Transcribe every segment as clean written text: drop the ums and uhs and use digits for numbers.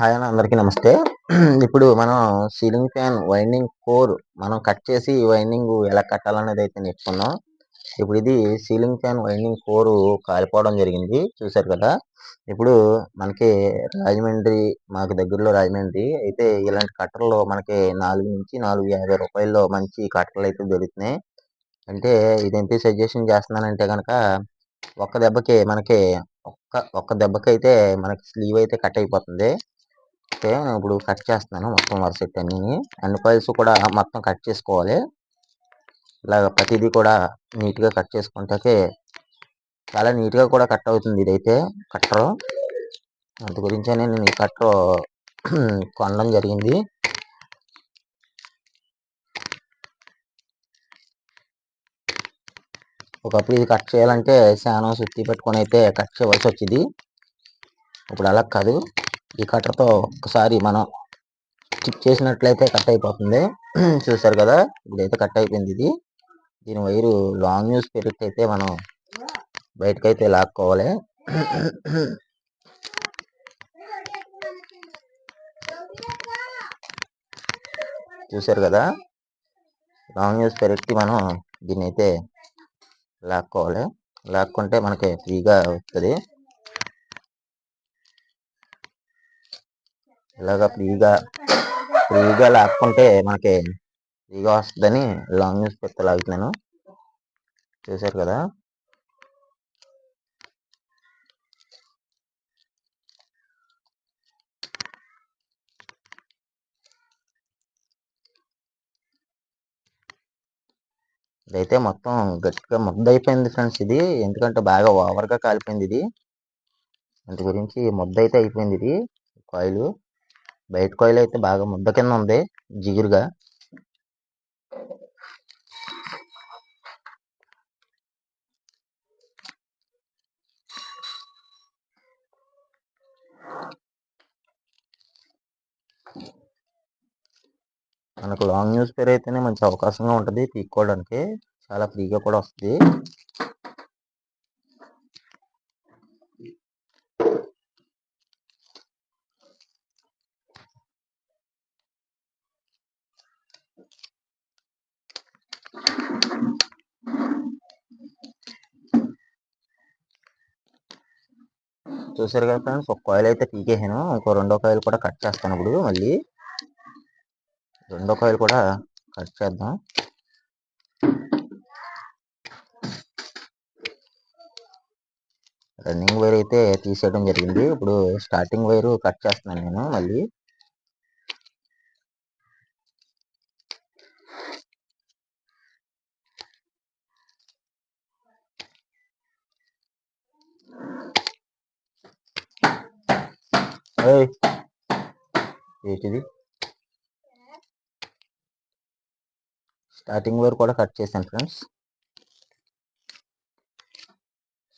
Hi అన్న, అందరికీ నమస్తే. ఇప్పుడు మనం సీలింగ్ ఫ్యాన్ వైండింగ్ కోర్ మనం కట్ చేసి వైండింగ్ ఎలా కట్టాలనేది అయితే నేర్చుకున్నాం. ఇప్పుడు ఇది సీలింగ్ ఫ్యాన్ వైండింగ్ కోర్ కాలిపోవడం జరిగింది, చూశారు కదా. ఇప్పుడు మనకి రాజమండ్రి, మాకు దగ్గరలో రాజమండ్రి అయితే ఇలాంటి కట్టర్లు మనకి 4 నుంచి 450 రూపాయల్లో మంచి కట్టర్లు అయితే దొరుకుతున్నాయి. అంటే ఇదేంటి సజెషన్ చేస్తున్నానంటే కనుక ఒక్క దెబ్బకి మనకి ఒక్క దెబ్బకి అయితే మనకి స్లీవ్ అయితే కట్ అయిపోతుంది. ఓకే, ఇప్పుడు కట్ చేస్తున్నాను మొత్తం వరుసెట్ అన్ని కాయిల్స్ కూడా మొత్తం కట్ చేసుకోవాలి. ఇలాగ ప్రతిదీ కూడా నీట్గా కట్ చేసుకుంటే చాలా నీట్గా కూడా కట్ అవుతుంది. ఇదైతే కట్టరు, అందు గురించే నేను ఈ కట్టరు కొనడం జరిగింది. ఒకప్పుడు ఇది కట్ చేయాలంటే చాలా సుత్తి పెట్టుకొని అయితే కట్ చేయవలసి వచ్చేది. ఇప్పుడు అలా కాదు, ఈ కట్టర్తో ఒక్కసారి మనం స్టిక్ చేసినట్లయితే కట్ అయిపోతుంది. చూసారు కదా, ఇదైతే కట్ అయిపోయింది. దీని వైరు లాంగ్ న్యూస్ పెరిగితే అయితే మనం బయటకైతే లాక్కోవాలి. చూసారు కదా, లాంగ్ న్యూస్ పెరిగి మనం దీన్ని అయితే లాక్కోవాలి. లాక్కుంటే మనకి ఫ్రీగా వస్తుంది. ఇలాగా ఫ్రీగా లాక్కుంటే మనకి ఫ్రీగా వస్తుందని లాంగ్ న్యూస్ పెడితే లాగుతున్నాను. చూసారు కదా, ఇదైతే మొత్తం గట్టిగా ముద్ద అయిపోయింది ఫ్రెండ్స్. ఇది ఎందుకంటే బాగా ఓవర్గా కాలిపోయింది. ఇది అందు గురించి ముద్ద అయితే అయిపోయింది. ఇది కాయిల్, బయట కాయిల్ అయితే బాగా ముద్ద కింద ఉంది, జిగురుగా. మనకు లాంగ్ న్యూస్ పేరు అయితేనే మంచి అవకాశంగా ఉంటుంది తీసుకోవడానికి, చాలా ఫ్రీగా కూడా వస్తుంది. చూసారు కదా ఫ్రెండ్స్, ఒక కాయిల్ అయితే పీకేసాను. ఇంకో రెండో కాయిల్ కూడా కట్ చేస్తాను. ఇప్పుడు మళ్ళీ రెండో కాయిల్ కూడా కట్ చేద్దాం. రన్నింగ్ వైర్ అయితే తీసేయడం జరిగింది. ఇప్పుడు స్టార్టింగ్ వైర్ కట్ చేస్తున్నాను నేను మళ్ళీ. ఏంటిది, స్టార్టింగ్ వైర్ కూడా కట్ చేశాను ఫ్రెండ్స్.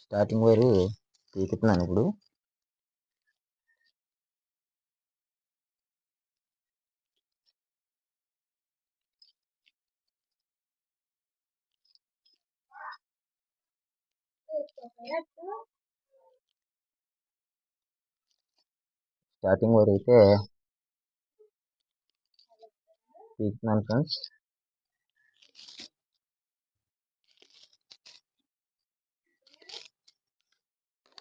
స్టార్టింగ్ వైర్ తీస్తున్నాను ఇప్పుడు. స్టార్టింగ్ వైర్ అయితే తీస్తున్నాను ఫ్రెండ్స్.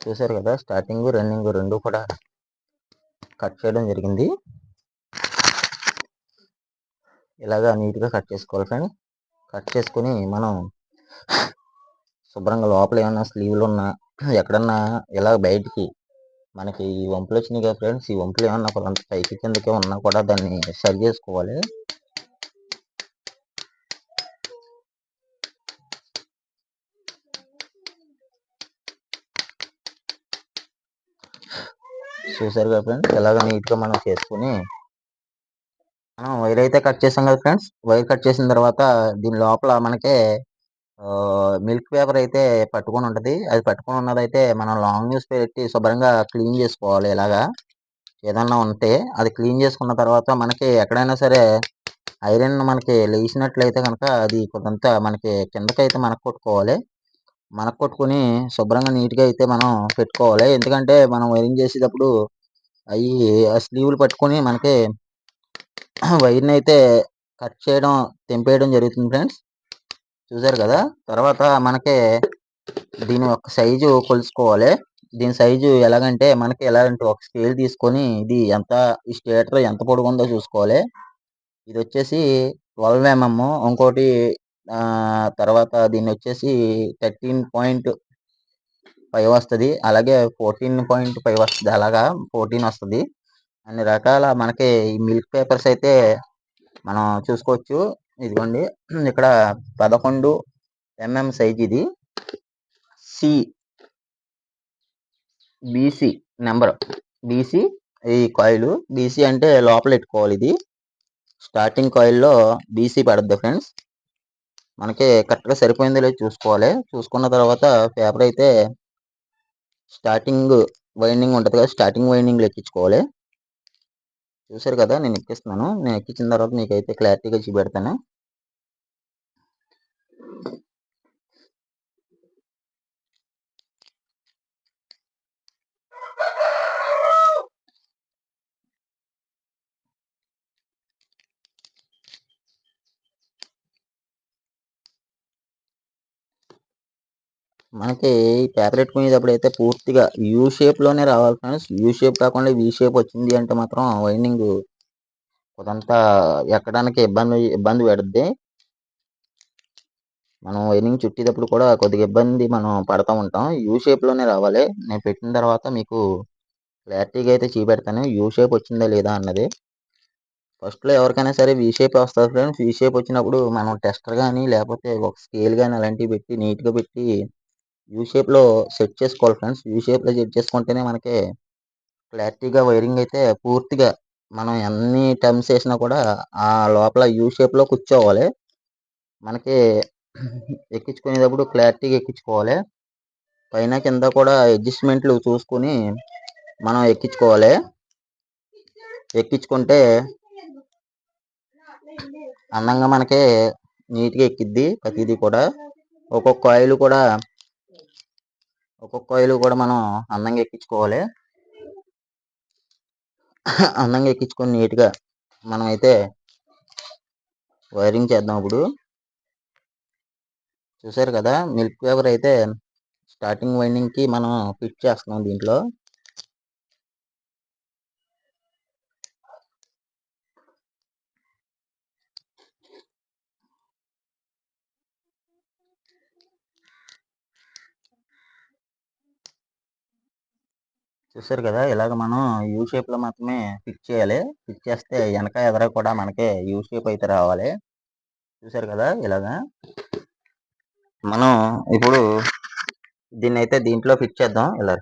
చూసారు కదా, స్టార్టింగ్ రన్నింగ్ రెండు కూడా కట్ చేయడం జరిగింది. ఇలాగా నీట్గా కట్ చేసుకోవాలి ఫ్రెండ్స్. కట్ చేసుకుని మనం శుభ్రంగా లోపల ఏమన్నా స్లీవ్లు ఉన్నా ఎక్కడన్నా ఇలా బయటికి మనకి ఈ వంపులు వచ్చినాయి కదా ఫ్రెండ్స్, ఈ వంపులు ఏమన్నా కొంత పైకి కిందకి ఉన్నా కూడా దాన్ని సరి చేసుకోవాలి. చూసారు కదా ఫ్రెండ్స్, ఇలాగ నీట్గా మనం చేసుకుని మనం వైర్ అయితే కట్ చేసాం కదా ఫ్రెండ్స్. వైర్ కట్ చేసిన తర్వాత దీని లోపల మనకే మిల్క్ పేపర్ అయితే పట్టుకొని ఉంటుంది. అది పట్టుకొని ఉన్నదైతే మనం లాంగ్ న్యూస్ పెట్టి శుభ్రంగా క్లీన్ చేసుకోవాలి. ఇలాగా ఏదన్నా ఉంటే అది క్లీన్ చేసుకున్న తర్వాత మనకి ఎక్కడైనా సరే ఐరన్ మనకి లేచినట్లయితే కనుక అది కొంత మనకి కిందకైతే మనకు కొట్టుకోవాలి. మనకు కొట్టుకుని శుభ్రంగా నీట్గా అయితే మనం పెట్టుకోవాలి. ఎందుకంటే మనం వైరింగ్ చేసేటప్పుడు అవి ఆ స్లీవ్లు పట్టుకొని మనకి వైర్ని అయితే కట్ చేయడం తెంపేయడం జరుగుతుంది ఫ్రెండ్స్. చూసారు కదా. తర్వాత మనకి దీని యొక్క సైజు కొలుసుకోవాలి. దీని సైజు ఎలాగంటే మనకి ఎలాగంటే ఒక స్కేల్ తీసుకొని ఇది ఎంత ఈ స్టేటర్ ఎంత పొడుగుందో చూసుకోవాలి. ఇది వచ్చేసి 12 mm, ఇంకోటి తర్వాత దీన్ని వచ్చేసి 13.5 వస్తుంది, అలాగే 14.5 వస్తుంది, అలాగా 14 వస్తుంది. అన్ని రకాల మనకి ఈ మిల్క్ పేపర్స్ అయితే మనం చూసుకోవచ్చు. ఇదిగోండి ఇక్కడ 11 mm సైజ్ ఇది. బీసీ నెంబర్, బీసీ ఈ కాయిల్. బీసీ అంటే లోపల పెట్టుకోవాలి. ఇది స్టార్టింగ్ కాయిల్లో బీసీ పడుద్ది ఫ్రెండ్స్. మనకి కరెక్ట్గా సరిపోయిందో లేదో చూసుకోవాలి. చూసుకున్న తర్వాత పేపర్ అయితే స్టార్టింగ్ వైండింగ్ ఉంటుంది కదా, స్టార్టింగ్ వైండింగ్లో ఎక్కించుకోవాలి. చూసారు కదా, నేను ఎక్కిస్తున్నాను. నేను ఎక్కించిన తర్వాత మీకైతే క్లారిటీగా చూపెడతాను. మనకి పేపర్ పెట్టుకునేటప్పుడు అయితే పూర్తిగా యూ షేప్లోనే రావాలి ఫ్రెండ్స్. యూ షేప్ కాకుండా వి షేప్ వచ్చింది అంటే మాత్రం వైండింగ్ కొంత ఎక్కడానికి ఇబ్బంది పెడుద్ది. మనం వైండింగ్ చుట్టేటప్పుడు కూడా కొద్దిగా ఇబ్బంది మనం పడుతూ ఉంటాం. యూ షేప్లోనే రావాలి. నేను పెట్టిన తర్వాత మీకు క్లారిటీగా అయితే చూపెడతాను యూ షేప్ వచ్చిందా లేదా అన్నది. ఫస్ట్లో ఎవరికైనా సరే వి షేప్ వస్తుంది ఫ్రెండ్స్. వి షేప్ వచ్చినప్పుడు మనం టెస్టర్ కానీ లేకపోతే ఒక స్కేల్ కానీ అలాంటివి పెట్టి నీట్గా పెట్టి యూ షేప్లో సెట్ చేసుకోవాలి ఫ్రెండ్స్. యూ షేప్లో సెట్ చేసుకుంటేనే మనకి క్లారిటీగా వైరింగ్ అయితే పూర్తిగా మనం ఎన్ని టర్మ్స్ వేసినా కూడా ఆ లోపల యూ షేప్లో కూర్చోవాలి. మనకి ఎక్కించుకునేటప్పుడు క్లారిటీగా ఎక్కించుకోవాలి. పైన కింద కూడా అడ్జస్ట్మెంట్లు చూసుకుని మనం ఎక్కించుకోవాలి. ఎక్కించుకుంటే అందంగా మనకి నీట్గా ఎక్కిద్ది ప్రతిదీ కూడా. ఒక్కొక్క ఆయిల్ కూడా మనం అందంగా ఎక్కించుకోవాలి. అందంగా ఎక్కించుకొని నీట్గా మనం అయితే వైరింగ్ చేద్దాం. ఇప్పుడు చూసారు కదా, మిల్క్ పేపర్ అయితే స్టార్టింగ్ వైండింగ్కి మనం ఫిట్ చేస్తున్నాం దీంట్లో. చూసారు కదా, ఇలాగ మనం యూ షేప్లో మాత్రమే ఫిట్ చేయాలి. ఫిట్ చేస్తే వెనక ఎదర కూడా మనకి యూ షేప్ అయితే రావాలి. చూసారు కదా, ఇలాగా మనం ఇప్పుడు దీన్ని అయితే దీంట్లో ఫిట్ చేద్దాం. ఇలా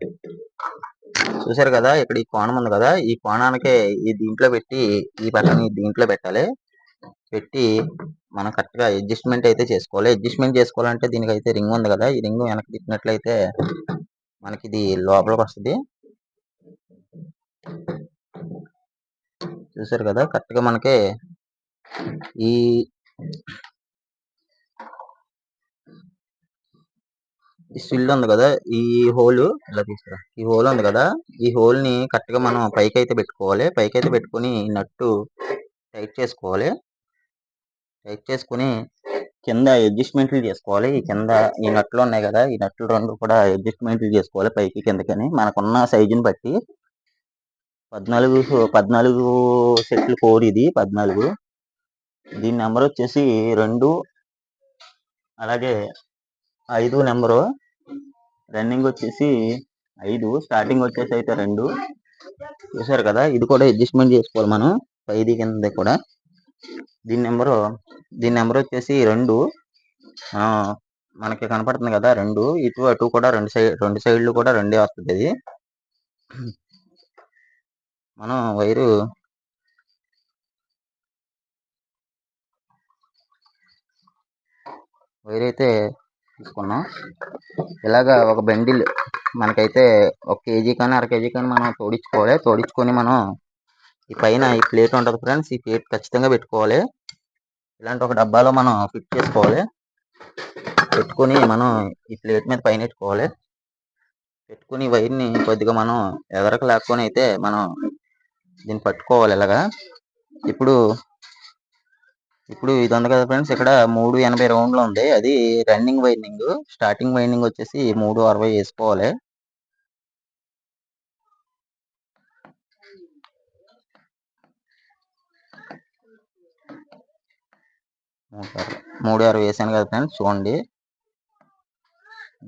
చూసారు కదా, ఇక్కడ ఈ కోణం ఉంది కదా, ఈ కోణానికి ఈ దీంట్లో పెట్టి ఈ బటన్ దీంట్లో పెట్టాలి. పెట్టి మనం కరెక్ట్గా అడ్జస్ట్మెంట్ అయితే చేసుకోవాలి. అడ్జస్ట్మెంట్ చేసుకోవాలంటే దీనికి అయితే రింగ్ ఉంది కదా, ఈ రింగ్ వెనక్కి తిప్పినట్లయితే మనకి ఇది లోపలికి వస్తుంది. చూసారు కదా, కరెక్ట్గా మనకి ఈ స్విల్ ఉంది కదా, ఈ హోల్ ఇలా తీసుకురా, ఈ హోల్ ఉంది కదా, ఈ హోల్ని కరెక్ట్గా మనం పైకి అయితే పెట్టుకోవాలి. పైకి అయితే పెట్టుకుని నట్టు టైట్ చేసుకోవాలి. టైట్ చేసుకుని కింద అడ్జస్ట్మెంట్లు చేసుకోవాలి. ఈ కింద ఈ నట్లు ఉన్నాయి కదా, ఈ నట్లు రెండు కూడా అడ్జస్ట్మెంట్లు చేసుకోవాలి పైకి కిందకని. మనకున్న సైజుని బట్టి 14 సెట్లు కోడ్ ఇది 14. దీని నెంబర్ వచ్చేసి 2, అలాగే 5 నెంబరు. రన్నింగ్ వచ్చేసి 5, స్టార్టింగ్ వచ్చేసి అయితే 2. చూసారు కదా, ఇది కూడా అడ్జస్ట్మెంట్ చేసుకోవాలి మనం పైది కింద కూడా. దీని నెంబర్ వచ్చేసి 2. మనకి కనపడుతుంది కదా 2, ఇటు అటు కూడా రెండు సైడ్లు కూడా 2 వస్తుంది. అది మనం వైర్ అయితే తీసుకున్నాం. ఇలాగా ఒక బండిల్ మనకైతే 1 kg కానీ 1/2 kg కానీ మనం తోడించుకోవాలి. తోడించుకొని మనం ఈ పైన ఈ ప్లేట్ ఉంటుంది ఫ్రెండ్స్, ఈ ప్లేట్ ఖచ్చితంగా పెట్టుకోవాలి. ఇలాంటి ఒక డబ్బాలో మనం ఫిట్ చేసుకోవాలి. పెట్టుకొని మనం ఈ ప్లేట్ మీద పైన పెట్టుకోవాలి. పెట్టుకుని వైర్ని కొద్దిగా మనం ఎదరకు లాక్కొని అయితే మనం దీన్ని పట్టుకోవాలి ఇలాగా. ఇప్పుడు ఇప్పుడు ఇది ఉంది కదా ఫ్రెండ్స్, ఇక్కడ 380 రౌండ్లు ఉంది. అది రన్నింగ్ వైండింగ్. స్టార్టింగ్ వైండింగ్ వచ్చేసి 360 వేసుకోవాలి. 360 వేసాను కదా ఫ్రెండ్స్, చూడండి.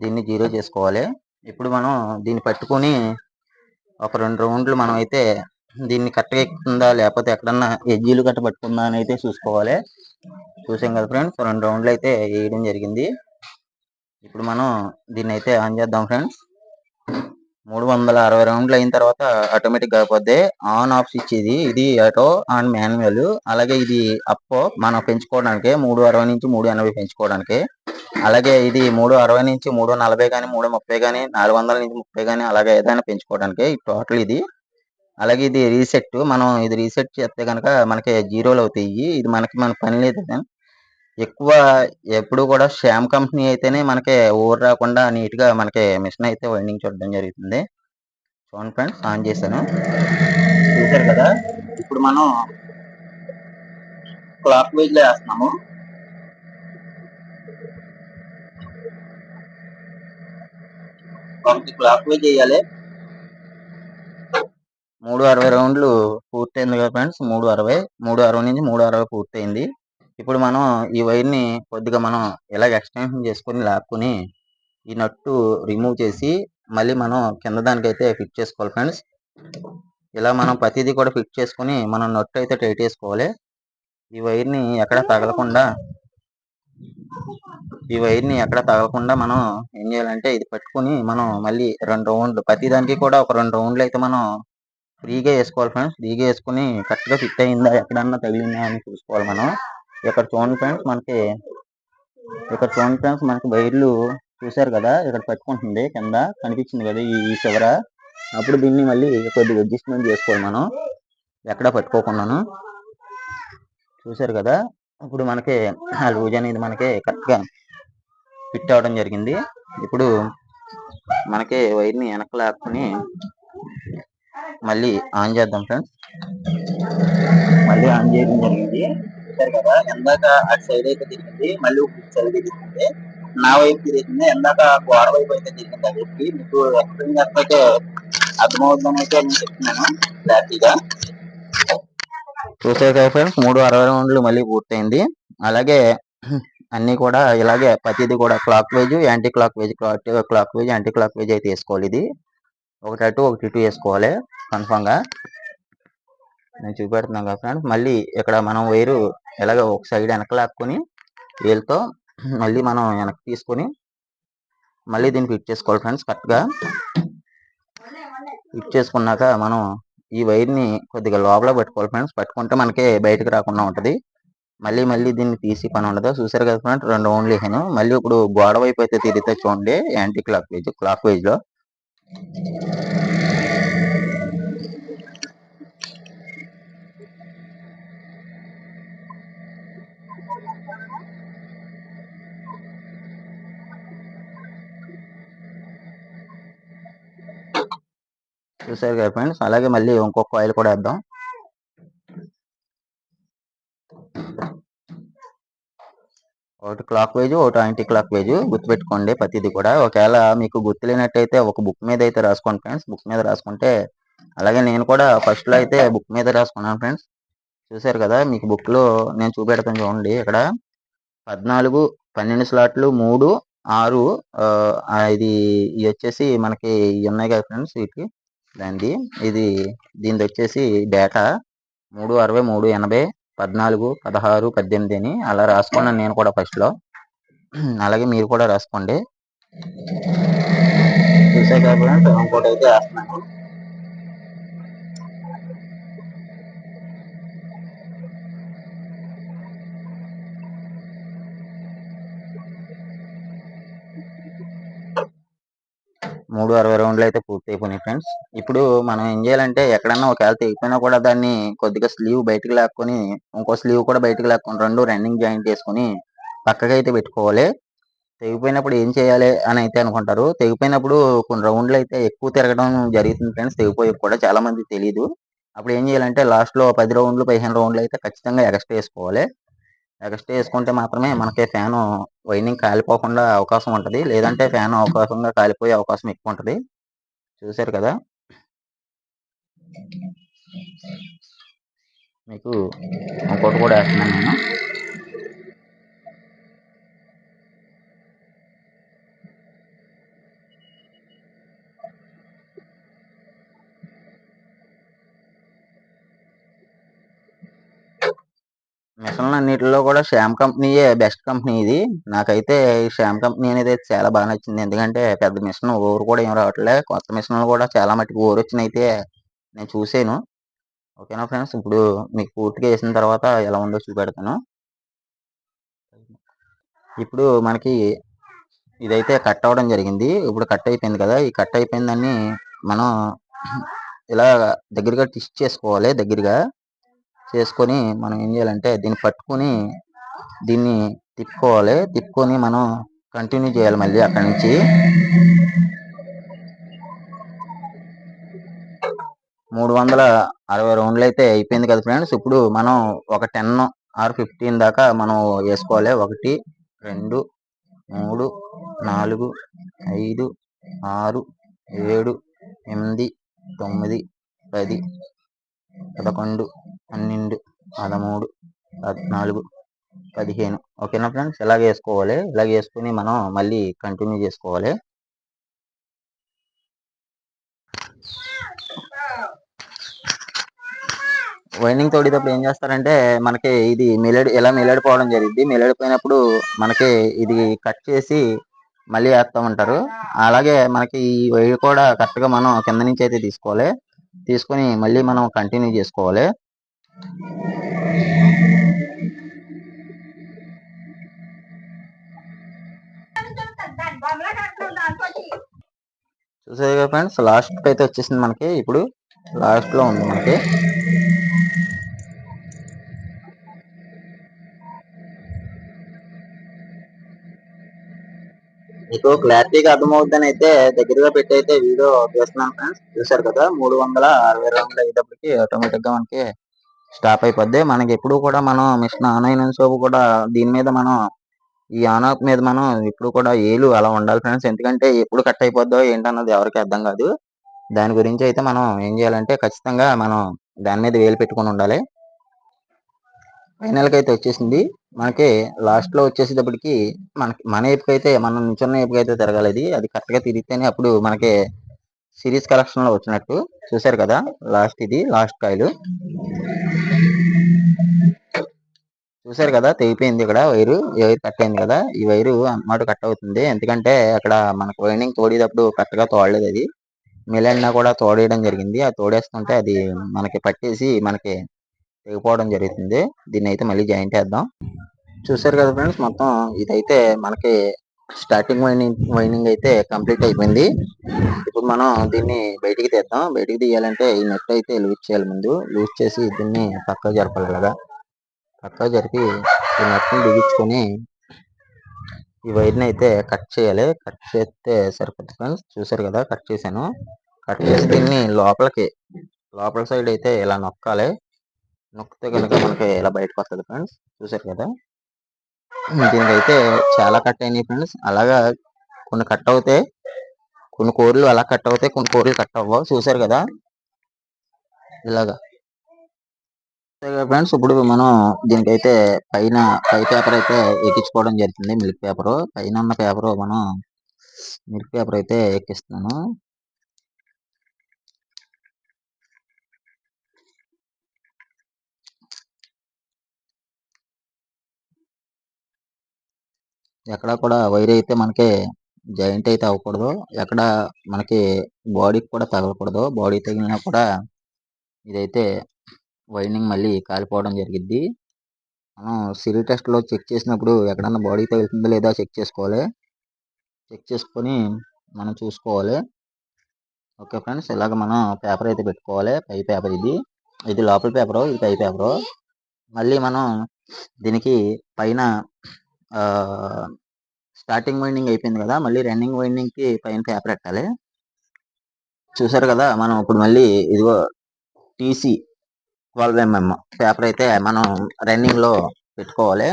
దీన్ని 0 చేసుకోవాలి. ఇప్పుడు మనం దీన్ని పట్టుకొని ఒక 2 రౌండ్లు మనం అయితే దీన్ని కరెక్ట్గా ఎక్కుతుందా లేకపోతే ఎక్కడన్నా ఎడ్జీలు కట్ట పట్టుకుందా అని అయితే చూసుకోవాలి. చూసాం కదా ఫ్రెండ్స్, 2 రౌండ్లు అయితే వేయడం జరిగింది. ఇప్పుడు మనం దీన్ని అయితే ఆన్ చేద్దాం ఫ్రెండ్స్. 360 రౌండ్లు అయిన తర్వాత ఆటోమేటిక్ కాకపోతే ఆన్ ఆఫ్ స్విచ్ ఇది ఆటో ఆన్ మాన్యువల్. అలాగే ఇది అప్ మనం పెంచుకోవడానికి 360 నుంచి 380 పెంచుకోవడానికి. అలాగే ఇది 360 నుంచి 340 కానీ 330 కానీ 400 నుంచి 30 కానీ అలాగే ఏదైనా పెంచుకోవడానికి టోటల్ ఇది. అలాగే ఇది రీసెట్. మనం ఇది రీసెట్ చేస్తే కనుక మనకి 0లు అవుతాయి. ఇది మన పని లేదు. ఎక్కువ ఎప్పుడు కూడా శ్యామ్ కంపెనీ అయితేనే మనకి ఓవర్ రాకుండా నీట్గా మనకి మిషన్ అయితే వైండింగ్ చూడడం జరుగుతుంది. చూడండి ఫ్రెండ్స్, ఆన్ చేశాను, చూసారు కదా. ఇప్పుడు మనం క్లాక్ వైజ్ లో వేస్తున్నాము. మనకి క్లాక్ వైజ్ వేయాలి. 360 రౌండ్లు పూర్తయింది కదా ఫ్రెండ్స్. 360 నుంచి 360 పూర్తయింది. ఇప్పుడు మనం ఈ వైర్ని కొద్దిగా మనం ఇలాగ ఎక్స్టెన్షన్ చేసుకుని లాక్కుని ఈ నట్టు రిమూవ్ చేసి మళ్ళీ మనం కింద దానికైతే ఫిట్ చేసుకోవాలి ఫ్రెండ్స్. ఇలా మనం ప్రతిదీ కూడా ఫిట్ చేసుకుని మనం నట్టు అయితే టైట్ చేసుకోవాలి. ఈ వైర్ని ఎక్కడ తగలకుండా మనం ఏం చేయాలంటే ఇది పట్టుకుని మనం మళ్ళీ 2 రౌండ్లు ప్రతిదానికి కూడా ఒక 2 రౌండ్లు అయితే మనం ఫ్రీగా వేసుకోవాలి ఫ్రెండ్స్. ఫ్రీగా వేసుకుని కరెక్ట్గా ఫిట్ అయిందా ఎక్కడన్నా తగిలిందా అని చూసుకోవాలి మనం. ఇక్కడ చూడండి ఫ్రెండ్స్, మనకి వైర్లు చూసారు కదా, ఇక్కడ పట్టుకుంటుంది కింద కనిపించింది కదా ఈ చివర. అప్పుడు దీన్ని మళ్ళీ కొద్దిగా అడ్జస్ట్మెంట్ చేసుకోవాలి మనం ఎక్కడ పట్టుకోకుండాను. చూసారు కదా, ఇప్పుడు మనకి ఆ లూజ్ అనేది మనకి కరెక్ట్గా ఫిట్ అవ్వడం జరిగింది. ఇప్పుడు మనకి వైర్ని వెనక్కి లాక్కుని మళ్ళీ ఆన్ చేద్దాం ఫ్రెండ్స్. మళ్ళీ ఆన్ చేయడం జరిగింది. చూసారు కదా, ఎందాక అటు సైడ్ అయితే తిరిగింది, మళ్ళీ ఇటు సైడ్ తిరిగింది. నా వైపు తిరిగింది, ఎందాక గోడ వైపు అయితే తిరిగింది. అది మీకు ఎక్స్ప్లెయిన్ చేస్తే అర్థమవుతుందని అయితే నేను చెప్తున్నాను క్లారిటీగా. చూసారు కదా ఫ్రెండ్స్, 360 రౌండ్లు మళ్ళీ పూర్తయింది. అలాగే అన్ని కూడా ఇలాగే ప్రతిదీ కూడా clock wise anti clock wise anti clock wise అయితే వేసుకోవాలి. ఇది ఒకటి అటు ఒకటి ఇటు వేసుకోవాలి కన్ఫామ్ గా. నేను చూపెడుతున్నాను కదా ఫ్రెండ్స్. మళ్ళీ ఇక్కడ మనం వైరు ఎలాగ ఒక సైడ్ వెనక లాక్కుని వేలుతో మళ్ళీ మనం వెనక్కి తీసుకొని మళ్ళీ దీన్ని ఫిట్ చేసుకోవాలి ఫ్రెండ్స్. కరెక్ట్గా ఫిట్ చేసుకున్నాక మనం ఈ వైర్ని కొద్దిగా లోపల పెట్టుకోవాలి ఫ్రెండ్స్. పట్టుకుంటే మనకి బయటకు రాకుండా ఉంటుంది. మళ్ళీ దీన్ని తీసి పని ఉండదు. చూసారు కదా ఫ్రెండ్స్, 2 రౌండ్లు వేసాను. మళ్ళీ ఇప్పుడు గోడ వైపు అయితే తిరిగితే చూడండి, యాంటీ క్లాక్ వైజ్ లో. చూసారు కదా ఫ్రెండ్స్, అలాగే మళ్ళీ ఇంకొక కాయిల్ కూడా వేద్దాం. ఒకటి క్లాక్ వైజ్ ఒకటి యాంటీ క్లాక్ వైజ్ గుర్తుపెట్టుకోండి ప్రతిదీ కూడా. ఒకవేళ మీకు గుర్తులేనట్టయితే ఒక బుక్ మీద అయితే రాసుకోండి ఫ్రెండ్స్. బుక్ మీద రాసుకుంటే, అలాగే నేను కూడా ఫస్ట్ లో అయితే బుక్ మీద రాసుకున్నాను ఫ్రెండ్స్. చూసారు కదా, మీకు బుక్ లో నేను చూపెడతాను చూడండి. ఇక్కడ 14 12 స్లాట్లు 3 6 ఇది వచ్చేసి మనకి ఉన్నాయి కదా ఫ్రెండ్స్. వీటికి దీనిది వచ్చేసి డేటా 360 380 14 16 18 అని అలా రాసుకున్నాను నేను కూడా ఫస్ట్ లో. అలాగే మీరు కూడా రాసుకోండి. చూసారు కదా ఫ్రెండ్స్, ఇంకోటి అయితే వేస్తున్నాను. మూడు 60 రౌండ్లు అయితే పూర్తి అయిపోయినాయి ఫ్రెండ్స్. ఇప్పుడు మనం ఏం చేయాలంటే ఎక్కడన్నా ఒకవేళ తెగిపోయినా కూడా దాన్ని కొద్దిగా స్లీవ్ బయటకు లాక్కొని ఇంకో స్లీవ్ కూడా బయటకు లాక్కొని 2 రన్నింగ్ జాయింట్ చేసుకొని పక్కగా అయితే పెట్టుకోవాలి. తెగిపోయినప్పుడు ఏం చేయాలి అని అయితే అనుకుంటారు. తెగిపోయినప్పుడు కొన్ని రౌండ్లు అయితే ఎక్కువ తిరగడం జరుగుతుంది ఫ్రెండ్స్. తెగిపోయి కూడా చాలా మందికి తెలీదు. అప్పుడు ఏం చేయాలంటే లాస్ట్‌లో 10 రౌండ్లు, 15 రౌండ్లు అయితే ఖచ్చితంగా ఎగస్ట్రా ఏసుకోవాలి. ఎగస్ట్రా ఏసుకుంటే మాత్రమే మనకి ఫ్యాను వైండింగ్ కాలిపోకుండా అవకాశం ఉంటది. లేదంటే ఫ్యాను అవకాశంగా కాలిపోయే అవకాశం ఎక్కువుంటది. చూసారు కదా! మీకు ఇంకోటి కూడా ఏస్తున్నాను నేను. మిషన్‌లన్నిటిలో కూడా శ్యామ్ కంపెనీయే బెస్ట్ కంపెనీ ఇది. నాకైతే ఈ శ్యామ్ కంపెనీ అనేది చాలా బాగా నచ్చింది. ఎందుకంటే పెద్ద మిషన్ ఓవర్ కూడా ఏం రావట్లే. కొత్త మిషన్‌లు కూడా చాలా మట్టుకు ఓరొచ్చినయితే నేను చూసాను. ఓకేనా ఫ్రెండ్స్. ఇప్పుడు మీకు పూర్తిగా ఏసిన తర్వాత ఎలా ఉందో చూపెడతాను. ఇప్పుడు మనకి ఇదైతే కట్ అవ్వడం జరిగింది. ఇప్పుడు కట్ అయిపోయింది కదా! ఈ కట్ అయిపోయిన దాన్ని మనం ఇలా దగ్గరగా ట్విస్ట్ చేసుకోవాలి. దగ్గరగా చేసుకొని మనం ఏం చేయాలంటే దీన్ని పట్టుకొని దీన్ని తిప్పుకోవాలి. తిప్పుకొని మనం కంటిన్యూ చేయాలి మళ్ళీ అక్కడి నుంచి. 360 రౌండ్లు అయితే అయిపోయింది కదా ఫ్రెండ్స్. ఇప్పుడు మనం ఒక 10 ఆర్ 15 దాకా మనం వేసుకోవాలి. 1, 2, 3, 4, 5, 6, 7, 8, 9, 10, 11, 12, 13, 14, 15 ఓకేనా ఫ్రెండ్స్. ఇలాగ వేసుకోవాలి. ఇలాగ వేసుకుని మనం మళ్ళీ కంటిన్యూ చేసుకోవాలి. వైండింగ్ తోడేటప్పుడు ఏం చేస్తారంటే మనకి ఇది ఇలా మెలాడిపోవడం జరిగింది. మెలాడిపోయినప్పుడు మనకి ఇది కట్ చేసి మళ్ళీ వేస్తూ ఉంటారు. అలాగే మనకి ఈ వైర్ కూడా కరెక్ట్గా మనం కింద నుంచి అయితే తీసుకోవాలి. తీసుకొని మళ్ళీ మనం కంటిన్యూ చేసుకోవాలి. చూసారు కదా ఫ్రెండ్స్, లాస్ట్కి అయితే వచ్చేసింది మనకి. ఇప్పుడు లాస్ట్లో ఉంది మనకి. మీకు క్లారిటీగా అర్థమవుద్దని అయితే దగ్గరగా పెట్టి అయితే వీడియో చేస్తున్నాను ఫ్రెండ్స్. చూసారు కదా, 360 రౌండ్లు అయ్యేటప్పటికి ఆటోమేటిక్ గా మనకి స్టాప్ అయిపోద్ది. మనకి ఎప్పుడు కూడా మనం మిషన్ ఆన్ అయిన సోపు కూడా దీని మీద మనం ఈ ఆన్ ఆఫ్ మీద మనం ఎప్పుడు కూడా ఏలు అలా ఉండాలి ఫ్రెండ్స్. ఎందుకంటే ఎప్పుడు కట్ అయిపోద్దో ఏంటన్నది ఎవరికి అర్థం కాదు. దాని గురించి అయితే మనం ఏం చేయాలంటే ఖచ్చితంగా మనం దాని మీద వేలు పెట్టుకొని ఉండాలి. ఫైనల్కి అయితే వచ్చేసింది మనకి. లాస్ట్ లో వచ్చేసేటప్పటికి మనకి మన వైపుకి అయితే మనం నిల్చున్న వైపుకి అయితే తిరగాలి. అది కరెక్ట్ గా తిరిగితేనే అప్పుడు మనకి సిరీస్ కలెక్షన్ లో వచ్చినట్టు. చూసారు కదా, ఇది లాస్ట్ కాయిల్. చూసారు కదా, తెగిపోయింది. ఇక్కడ వైరు కట్ అయింది కదా. ఈ వైరు అన్నమాట కట్ అవుతుంది. ఎందుకంటే అక్కడ మనకు వైండింగ్ తోడేటప్పుడు కరెక్ట్ గా తోడలేదు. అది మిలన్నా కూడా తోడేయడం జరిగింది. ఆ తోడేస్తుంటే అది మనకి పట్టేసి మనకి తెగిపోవడం జరుగుతుంది. దీన్ని అయితే మళ్ళీ జాయింట్ చేద్దాం. చూసారు కదా ఫ్రెండ్స్, మొత్తం ఇదైతే మనకి స్టార్టింగ్ వైండింగ్ అయితే కంప్లీట్ అయిపోయింది. ఇప్పుడు మనం దీన్ని బయటికి తీద్దాం. బయటికి తీయాలంటే ఈ నెట్ అయితే లూజ్ చేయాలి. ముందు లూజ్ చేసి దీన్ని పక్కా జరపాలి. ఇలాగా పక్కా జరిపి ఈ నెట్ని బిగించుకొని ఈ వైర్ని అయితే కట్ చేయాలి. కట్ చేస్తే సరిపోతుంది ఫ్రెండ్స్. చూసారు కదా, కట్ చేశాను. కట్ చేసి దీన్ని లోపల సైడ్ అయితే ఇలా నొక్కాలి. నొక్కితే కనుక మనకి ఇలా బయటకు వస్తుంది ఫ్రెండ్స్. చూసారు కదా, దీనికైతే చాలా కట్ అయినాయి ఫ్రెండ్స్. అలాగా కొన్ని కట్ అవుతాయి, కొన్ని కూరలు అలా కట్ అవుతాయి, కొన్ని కూరలు కట్ అవ్వవు. చూసారు కదా ఇలాగా ఫ్రెండ్స్. ఇప్పుడు మనం దీనికైతే పై పేపర్ అయితే ఎక్కించుకోవడం జరుగుతుంది. మిల్క్ పేపర్ పైన ఉన్న పేపర్ మనం మిల్క్ పేపర్ అయితే ఎక్కిస్తున్నాను. ఎక్కడ కూడా వైర్ అయితే మనకి జాయింట్ అయితే అవ్వకూడదు. ఎక్కడ మనకి బాడీకి కూడా తగలకూడదు. బాడీ తగిలినా కూడా ఇదైతే వైండింగ్ మళ్ళీ కాలిపోవడం జరిగిద్ది. మనం సిరీ టెస్ట్లో చెక్ చేసినప్పుడు ఎక్కడన్నా బాడీ తగులుతుందో లేదా చెక్ చేసుకోవాలి. చెక్ చేసుకొని మనం చూసుకోవాలి. ఓకే ఫ్రెండ్స్, ఇలాగ మనం పేపర్ అయితే పెట్టుకోవాలి. పై పేపర్ ఇది లోపల పేపరు, ఇది పై పేపరు. మళ్ళీ మనం దీనికి పైన స్టార్టింగ్ వైండింగ్ అయిపోయింది కదా, మళ్ళీ రన్నింగ్ వైండింగ్ కి పైన పేపర్ పెట్టాలి. చూసారు కదా, మనం ఇప్పుడు మళ్ళీ ఇదిగో టీసీ 12mm పేపర్ అయితే మనం రన్నింగ్ లో పెట్టుకోవాలి.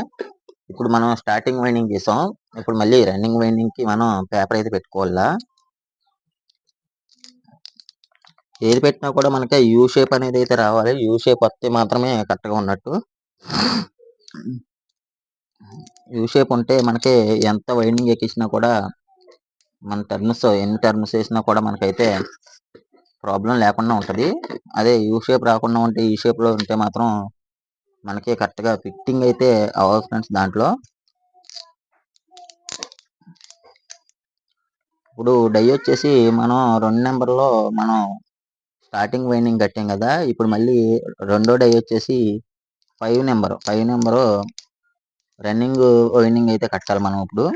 ఇప్పుడు మనం స్టార్టింగ్ వైండింగ్ చేసాం, ఇప్పుడు మళ్ళీ రన్నింగ్ వైండింగ్ కి మనం పేపర్ అయితే పెట్టుకోవాలా. ఏది పెట్టినా కూడా మనకి యూ షేప్ అనేది అయితే రావాలి. యూ షేప్ వస్తే మాత్రమే కరెక్ట్గా ఉన్నట్టు. యూ షేప్ ఉంటే మనకి ఎంత వైండింగ్ ఎక్కించినా కూడా మన ఎన్ని టర్న్స్ వేసినా కూడా మనకైతే ప్రాబ్లం లేకుండా ఉంటుంది. అదే యూ షేప్ రాకుండా ఉంటే, ఈ షేప్లో ఉంటే మాత్రం మనకి కరెక్ట్గా ఫిట్టింగ్ అయితే అవ్వదు ఫ్రెండ్స్. దాంట్లో ఇప్పుడు డై వచ్చేసి మనం 2 నెంబర్లో మనం స్టార్టింగ్ వైండింగ్ కట్టాం కదా, ఇప్పుడు మళ్ళీ రెండో డై వచ్చేసి 5 నెంబరు రన్నింగ్ వైండింగ్ అయితే కట్టాలి మనం. ఇప్పుడు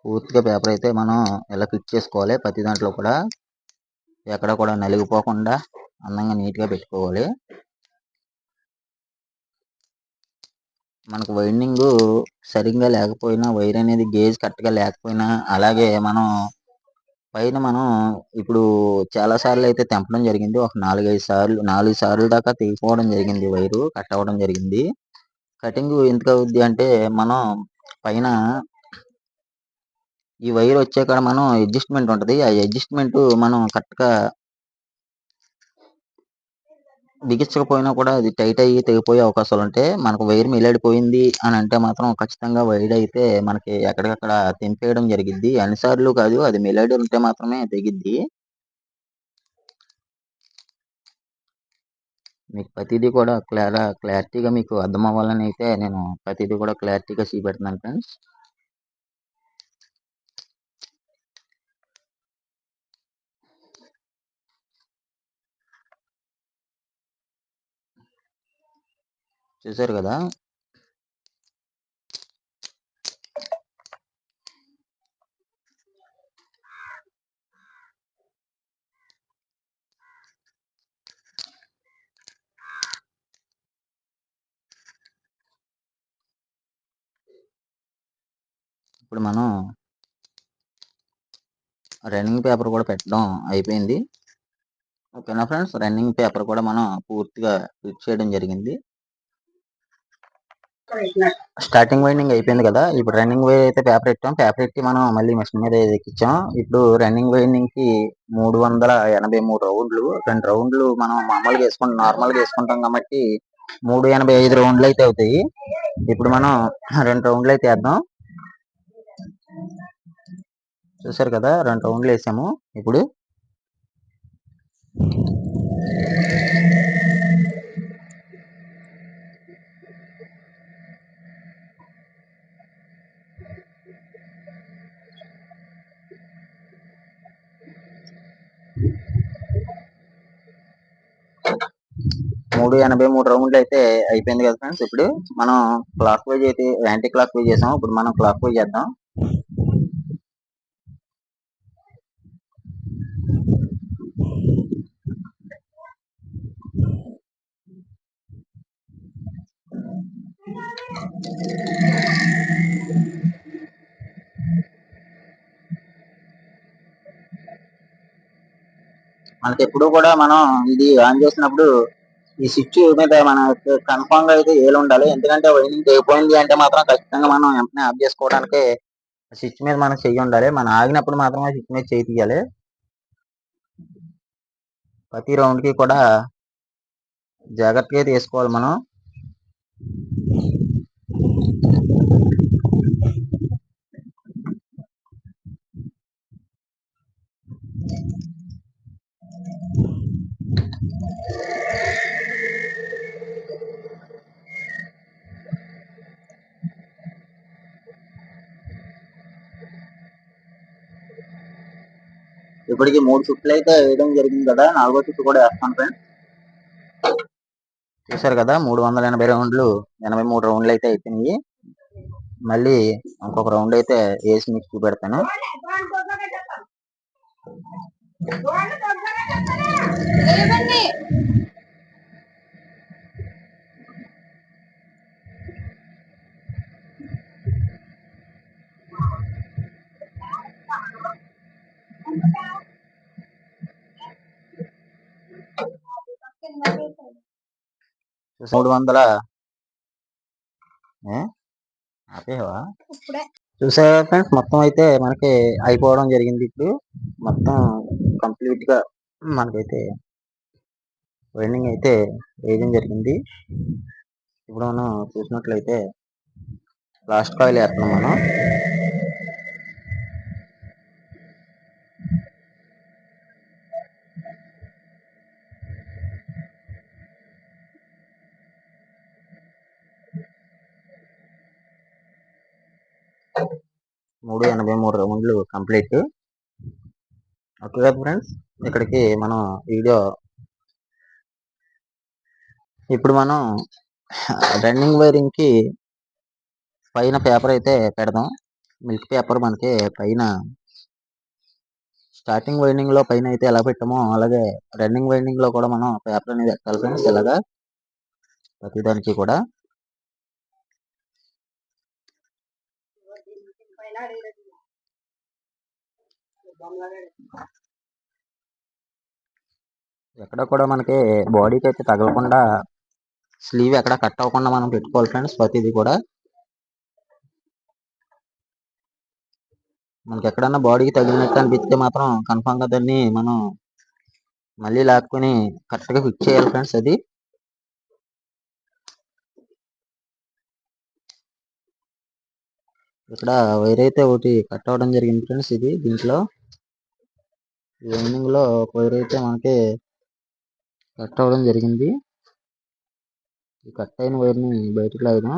పూర్తిగా పేపర్ అయితే మనం ఇలా ఫిట్ చేసుకోవాలి. ప్రతి దాంట్లో కూడా ఎక్కడ కూడా నలిగిపోకుండా అందంగా నీట్గా పెట్టుకోవాలి. మనకు వైండింగ్ సరిగ్గా లేకపోయినా, వైర్ అనేది గేజ్ కరెక్ట్గా లేకపోయినా, అలాగే మనం ఇప్పుడు చాలా సార్లు అయితే తెంపడం జరిగింది. ఒక 4 సార్లు దాకా తెగిపోవడం జరిగింది, వైరు కట్ అవ్వడం జరిగింది. కటింగ్ ఎందుకు అవుద్ది అంటే, మనం పైన ఈ వైర్ వచ్చే కాడ మనం అడ్జస్ట్మెంట్ ఉంటుంది. ఆ అడ్జస్ట్మెంట్ మనం కరెక్ట్గా బిగించకపోయినా కూడా అది టైట్ అయ్యి తెగిపోయే అవకాశాలు ఉంటాయి. మనకు వైర్ మిలాడిపోయింది అని అంటే మాత్రం ఖచ్చితంగా వైర్ అయితే మనకి ఎక్కడికక్కడ తెంపేయడం జరిగిద్ది. అన్నిసార్లు కాదు, అది మిలాడి ఉంటే మాత్రమే తెగిద్ది. మీకు ప్రతిదీ కూడా క్లారిటీగా మీకు అర్థం అవ్వాలని అయితే నేను ప్రతిదీ కూడా క్లారిటీగా చూపెడుతున్నాను ఫ్రెండ్స్. చూసారు కదా, ఇప్పుడు మనం రన్నింగ్ పేపర్ కూడా పెట్టడం అయిపోయింది. ఓకేనా ఫ్రెండ్స్, రన్నింగ్ పేపర్ కూడా మనం పూర్తిగా ఫిట్ చేయడం జరిగింది. స్టార్టింగ్ వైండింగ్ అయిపోయింది కదా, ఇప్పుడు రన్నింగ్ వైర్ అయితే పేపర్ పెట్టాం. పేపర్ పెట్టి మనం మళ్ళీ మిషన్ మీద ఎక్కించాం. ఇప్పుడు రన్నింగ్ వైండింగ్ కి 383 రౌండ్లు, 2 రౌండ్లు మనం నార్మల్గా వేసుకుంటాం కాబట్టి 385 రౌండ్లు అయితే అవుతాయి. ఇప్పుడు మనం 2 రౌండ్లు అయితే వేద్దాం. చూసారు కదా, 2 రౌండ్లు వేసాము. ఇప్పుడు మూడు 83 రౌండ్లు అయితే అయిపోయింది కదా ఫ్రెండ్స్. ఇప్పుడు మనం క్లాక్ వైజ్ అయితే యాంటీ క్లాక్ వైజ్ చేసాం. ఇప్పుడు మనం క్లాక్ వైజ్ చేద్దాం. మనకి ఎప్పుడు కూడా మనం ఇది ఆన్ చేసినప్పుడు ఈ స్విచ్ మీద మన కన్ఫామ్ గా అయితే ఏలు ఉండాలి. ఎందుకంటే వైండింగ్ అయిపోయింది అంటే మాత్రం ఖచ్చితంగా మనం వెంటనే ఆఫ్ చేసుకోవడానికి స్విచ్ మీద మనం చెయ్యి ఉండాలి. మనం ఆగినప్పుడు మాత్రమే స్విచ్ మీద చేయి తీయాలి. ప్రతి రౌండ్ కి కూడా జాగ్రత్తగా తీసుకోవాలి మనం. ఇప్పటికి 3 చుట్లు అయితే వేయడం జరిగింది కదా, 4వ చుట్టు కూడా వేస్తాను ఫ్రెండ్స్. చూసారు కదా, 380 రౌండ్లు 83 రౌండ్లు అయితే అయిపోయినాయి. మళ్ళీ ఇంకొక రౌండ్ అయితే వేసి మీకు చూపెడతాను. 300 ఆపేవా చూసారా ఫ్రెండ్స్, మొత్తం అయితే మనకి అయిపోవడం జరిగింది. ఇప్పుడు మొత్తం కంప్లీట్గా మనకైతే వైండింగ్ అయితే వేయడం జరిగింది. ఇప్పుడు మనం చూసినట్లయితే లాస్ట్ కాయిల్ వేస్తున్నాం మనం. మూడు 83 రౌండ్లు కంప్లీట్. ఓకే కదా ఫ్రెండ్స్, ఇక్కడికి మనం వీడియో ఇప్పుడు మనం రన్నింగ్ వైరింగ్ కి పైన పేపర్ అయితే పెడదాం. మిల్క్ పేపర్ మనకి పైన స్టార్టింగ్ వైండింగ్ లో పైన అయితే ఎలా పెట్టామో అలాగే రన్నింగ్ వైండింగ్ లో కూడా మనం పేపర్ అనేది పెట్టాలి ఫ్రెండ్స్. ఇలాగా ప్రతిదానికి కూడా ఎక్కడ కూడా మనకి బాడీకి అయితే తగలకుండా, స్లీవ్ ఎక్కడ కట్ అవ్వకుండా మనం పెట్టుకోవాలి ఫ్రెండ్స్. ప్రతిదీ కూడా మనకి ఎక్కడన్నా బాడీకి తగిలినట్టు అనిపిస్తే మాత్రం కన్ఫామ్ గా దాన్ని మనం మళ్ళీ లాక్కుని కరెక్ట్గా ఫిక్స్ చేయాలి ఫ్రెండ్స్. అది ఇక్కడ వైర్ అయితే ఒకటి కట్ అవ్వడం జరిగింది ఫ్రెండ్స్. ఇది దీంట్లో వైండింగ్ లో వైర్ అయితే మనకి కట్ అవ్వడం జరిగింది. ఈ కట్ అయిన వైర్ ని బయటకు లాగదాం.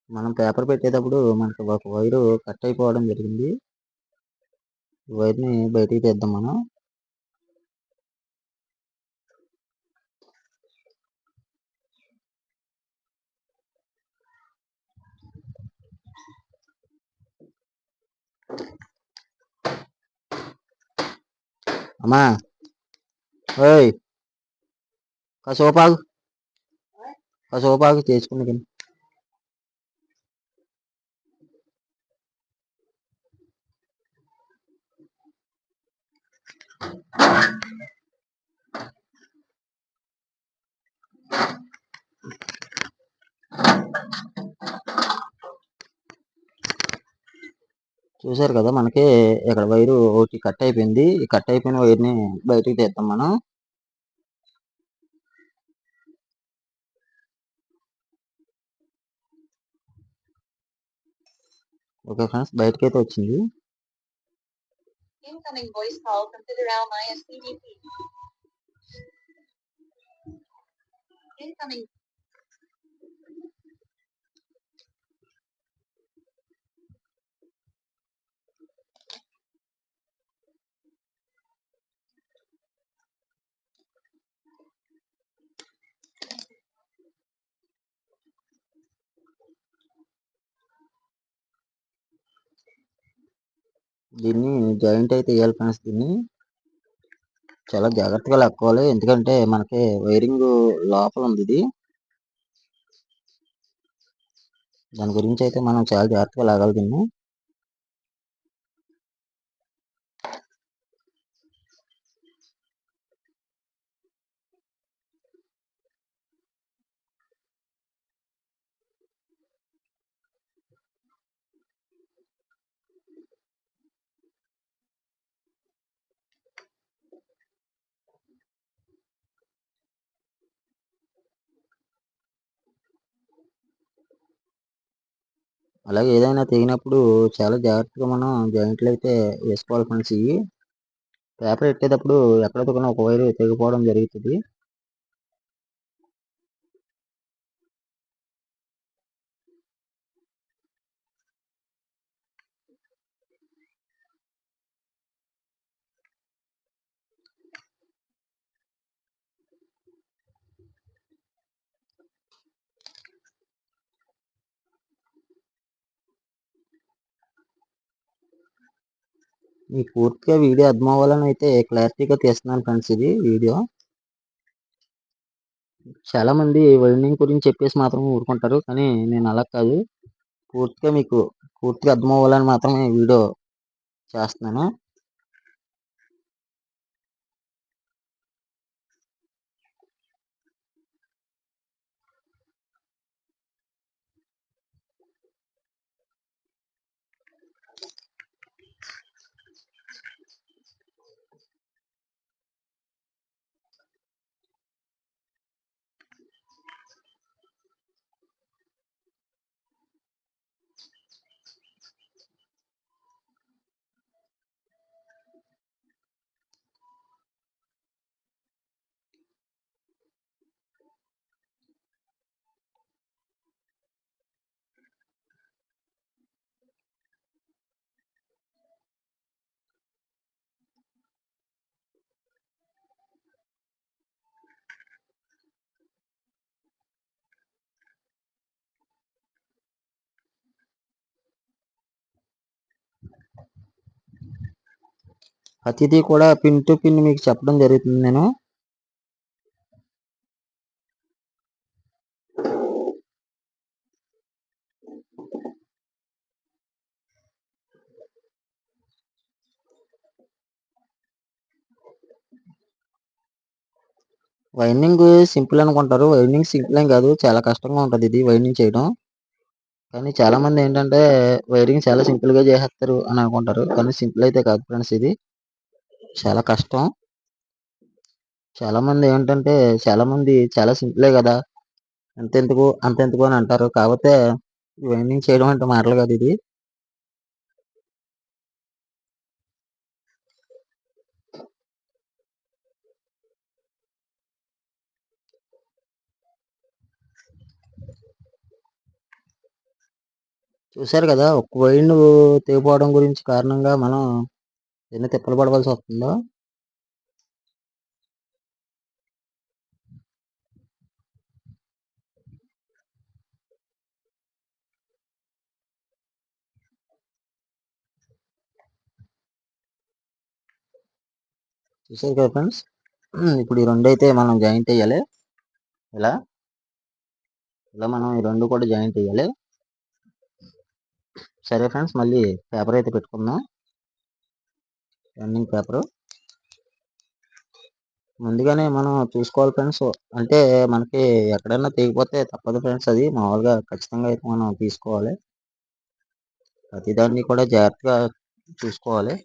మనం పేపర్ పెట్టేటప్పుడు మనకి ఒక వైరు కట్ అయిపోవడం జరిగింది. ఈ వైర్ ని బయటికి తీద్దాం మనం. అమ్మా ఓయ్ కాసేపాగు చేసుకుని కానీ చూసారు కదా, మనకి ఇక్కడ వైరు ఒకటి కట్ అయిపోయింది. ఈ కట్ అయిపోయిన వైర్ ని బయటికి తీద్దాం మనం. ఓకే ఫ్రెండ్స్, బయటకి అయితే వచ్చింది. దీన్ని జాయింట్ అయితే వేయాలి ఫ్రెండ్స్. దీన్ని చాలా జాగ్రత్తగా లాక్కోవాలి, ఎందుకంటే మనకి వైరింగ్ లోపల ఉంది ఇది. దాని గురించి అయితే మనం చాలా జాగ్రత్తగా లాగాలి దీన్ని. అలాగే ఏదైనా తెగినప్పుడు చాలా జాగ్రత్తగా మనం జాయింట్లు అయితే వేసుకోవాలి ఫ్రెండ్స్. ఇవి పేపర్ పెట్టేటప్పుడు ఎక్కడైతే ఒక వైరు తెగిపోవడం జరుగుతుంది. మీకు పూర్తిగా వీడియో అర్థం అవ్వాలని అయితే క్లారిటీగా తీస్తున్నాను ఫ్రెండ్స్. ఇది వీడియో చాలా మంది వైండింగ్ గురించి చెప్పేసి మాత్రం ఊరుకుంటారు, కానీ నేను అలా కాదు. పూర్తిగా మీకు పూర్తిగా అర్థం అవ్వాలని మాత్రమే ఈ వీడియో చేస్తున్నాను. ప్రతిదీ కూడా పిన్ టు పిన్ మీకు చెప్పడం జరుగుతుంది నేను. వైండింగ్ సింపుల్ అనుకుంటారు. వైండింగ్ సింపుల్ ఏం కాదు, చాలా కష్టంగా ఉంటుంది ఇది వైండింగ్ చేయడం. కానీ చాలా మంది ఏంటంటే వైరింగ్ చాలా సింపుల్ గా చేసేస్తారు అని అనుకుంటారు. కానీ సింపుల్ అయితే కాదు ఫ్రెండ్స్, ఇది చాలా కష్టం. చాలా మంది ఏంటంటే చాలా సింపులే కదా, అంతెందుకు అంతెందుకు అని అంటారు. కాకపోతే వైండింగ్ చేయడం అంటే మాటలు కాదు ఇది. చూశారు కదా, ఒక్క వైండ్ తెగిపోవడం గురించి కారణంగా మనం ఎన్ని తిప్పలు పడవలసి వస్తుందో. చూశారు కదా ఫ్రెండ్స్, ఇప్పుడు ఈ రెండు అయితే మనం జాయింట్ అయ్యాలి. ఇలా ఇలా మనం ఈ రెండు కూడా జాయింట్ అయ్యాలి. సరే ఫ్రెండ్స్, మళ్ళీ పేపర్ అయితే పెట్టుకుందాం. రన్నింగ్ పేపర్ ముందుగానే మనం చూసుకోవాలి ఫ్రెండ్స్. అంటే మనకి ఎక్కడైనా తెగిపోతే తప్పదు ఫ్రెండ్స్, అది మామూలుగా ఖచ్చితంగా అయితే మనం తీసుకోవాలి. ప్రతిదాన్ని కూడా జాగ్రత్తగా చూసుకోవాలి.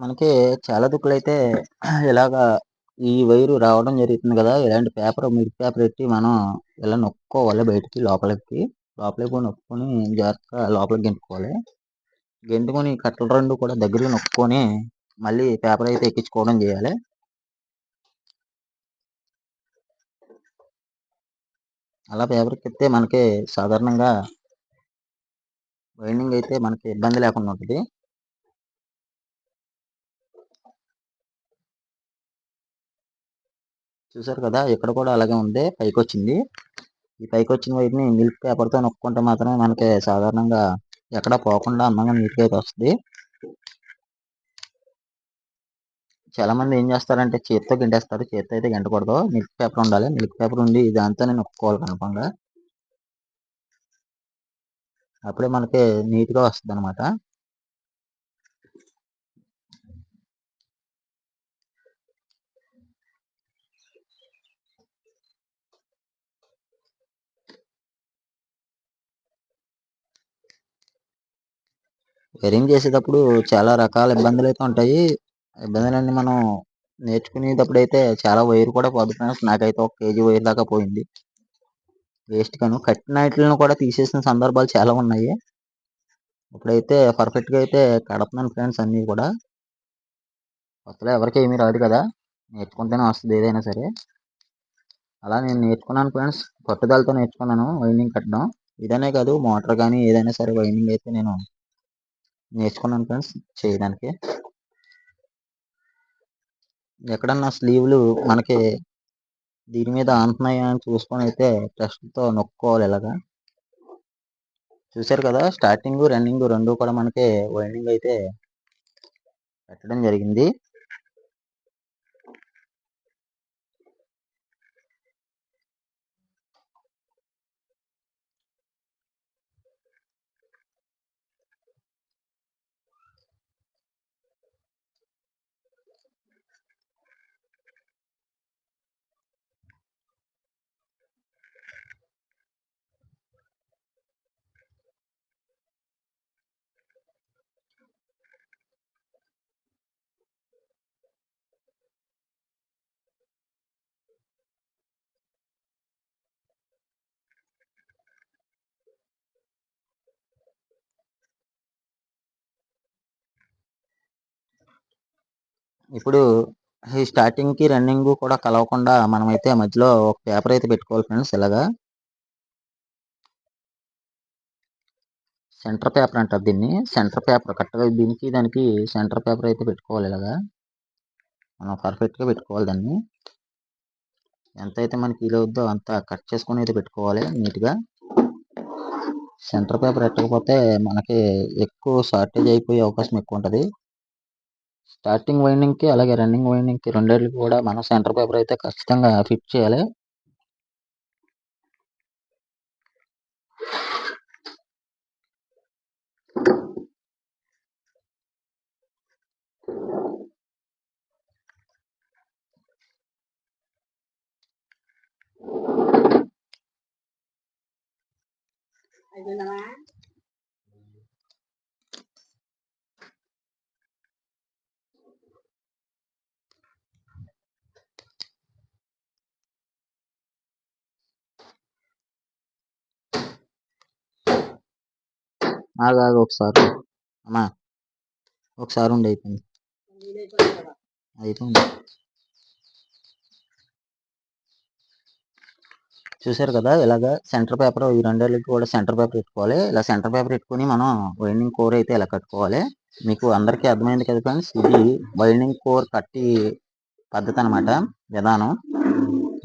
మనకి చాలా దుక్కులు అయితే ఇలాగా ఈ వైరు రావడం జరుగుతుంది కదా. ఇలాంటి పేపర్, మిల్క్ పేపర్ పెట్టి మనం ఇలా నొక్కోవాలి బయటికి, లోపలికి పోయి నొక్కుని జాగ్రత్తగా లోపలికి గెంటుకోవాలి. గెంటుకొని కట్టలు రెండు కూడా దగ్గరగా నొక్కొని మళ్ళీ పేపర్ అయితే ఎక్కించుకోవడం చేయాలి. అలా పేపర్ ఎక్కితే మనకి సాధారణంగా వైండింగ్ అయితే మనకి ఇబ్బంది లేకుండా ఉంటుంది. చూసారు కదా, ఇక్కడ కూడా అలాగే ఉంది, పైకి వచ్చింది. ఈ పైకి వచ్చిన వైపుని మిల్క్ పేపర్తో నొక్కుంటే మాత్రమే మనకి సాధారణంగా ఎక్కడ పోకుండా అందంగా నీట్గా అయితే వస్తుంది. చాలా మంది ఏం చేస్తారంటే చేతితో గెంటేస్తారు. చేతితో అయితే గెంటకూడదు, మిల్క్ పేపర్ ఉండాలి. మిల్క్ పేపర్ ఉండి దాంతోనే నొక్కోవాలి కన్ఫామ్గా. అప్పుడే మనకి నీట్గా వస్తుంది అనమాట. వైరింగ్ చేసేటప్పుడు చాలా రకాల ఇబ్బందులు అయితే ఉంటాయి. ఇబ్బందులన్నీ మనం నేర్చుకునేటప్పుడు అయితే చాలా వైర్ కూడా పోద్ది ఫ్రెండ్స్. నాకైతే 1 కేజీ వైర్ దాకా పోయింది వేస్ట్ గాను. కట్టిన వాటిలను కూడా తీసేసిన సందర్భాలు చాలా ఉన్నాయి. ఇప్పుడైతే పర్ఫెక్ట్గా అయితే కడుతున్నాను ఫ్రెండ్స్ అన్నీ కూడా. కొత్తలో ఎవరికి ఏమీ రాదు కదా, నేర్చుకుంటేనే వస్తుంది ఏదైనా సరే. అలా నేను నేర్చుకున్నాను ఫ్రెండ్స్, పట్టుదలతో నేర్చుకున్నాను వైండింగ్ కట్టడం. ఇదనే కాదు, మోటార్ కానీ ఏదైనా సరే వైండింగ్ అయితే నేను నేర్చుకున్నాను ఫ్రెండ్స్ చేయడానికి. ఎక్కడన్నా స్లీవ్లు మనకి దీని మీద ఆంటున్నాయా అని చూసుకొని అయితే టెస్ట్తో నొక్కోవాలి ఇలాగా. చూశారు కదా, స్టార్టింగ్ రన్నింగ్ రెండు కూడా మనకి వైండింగ్ అయితే పెట్టడం జరిగింది. ఇప్పుడు ఈ స్టార్టింగ్కి రన్నింగ్ కూడా కలవకుండా మనమైతే మధ్యలో ఒక పేపర్ అయితే పెట్టుకోవాలి ఫ్రెండ్స్. ఇలాగా సెంటర్ పేపర్ అంటారు దీన్ని. సెంటర్ పేపర్ కరెక్ట్గా దీనికి దానికి సెంటర్ పేపర్ అయితే పెట్టుకోవాలి. ఇలాగా మనం పర్ఫెక్ట్గా పెట్టుకోవాలి దాన్ని. ఎంతైతే మనకి వీలు అవుద్దో అంత కట్ చేసుకొని అయితే పెట్టుకోవాలి నీట్గా. సెంటర్ పేపర్ ఎట్టకపోతే మనకి ఎక్కువ షార్టేజ్ అయిపోయే అవకాశం ఎక్కువ ఉంటుంది. స్టార్టింగ్ వైండింగ్కి అలాగే రన్నింగ్ వైండింగ్కి రెండింటికి కూడా మనం సెంటర్ పేపర్ అయితే ఖచ్చితంగా ఫిట్ చేయాలి. ఆగాగు ఒకసారి అమ్మా, ఒకసారి ఉండి అయిపోయింది. చూసారు కదా, ఇలాగ సెంటర్ పేపర్ ఈ రెండేళ్ళకి కూడా సెంటర్ పేపర్ పెట్టుకోవాలి. ఇలా సెంటర్ పేపర్ పెట్టుకుని మనం వైండింగ్ కోర్ అయితే ఇలా కట్టుకోవాలి. మీకు అందరికీ అర్థమైంది కదా ఫ్రెండ్స్, ఇది వైండింగ్ కోర్ కట్టి పద్ధతి అనమాట, విధానం.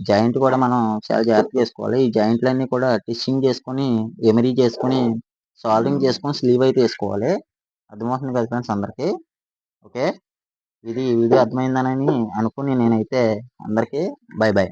జాయింట్ కూడా మనం చాలా జాగ్రత్త చేసుకోవాలి. ఈ జాయింట్లన్నీ కూడా టిచ్చింగ్ చేసుకొని ఎమరీ చేసుకొని సాల్వింగ్ చేసుకొని స్లీవ్ అయితే వేసుకోవాలి. అర్థమవుతుంది కదా ఫ్రెండ్స్ అందరికీ. ఓకే, ఇది వీడియో అర్థమైందని అనుకుని నేనైతే అందరికీ బై బై.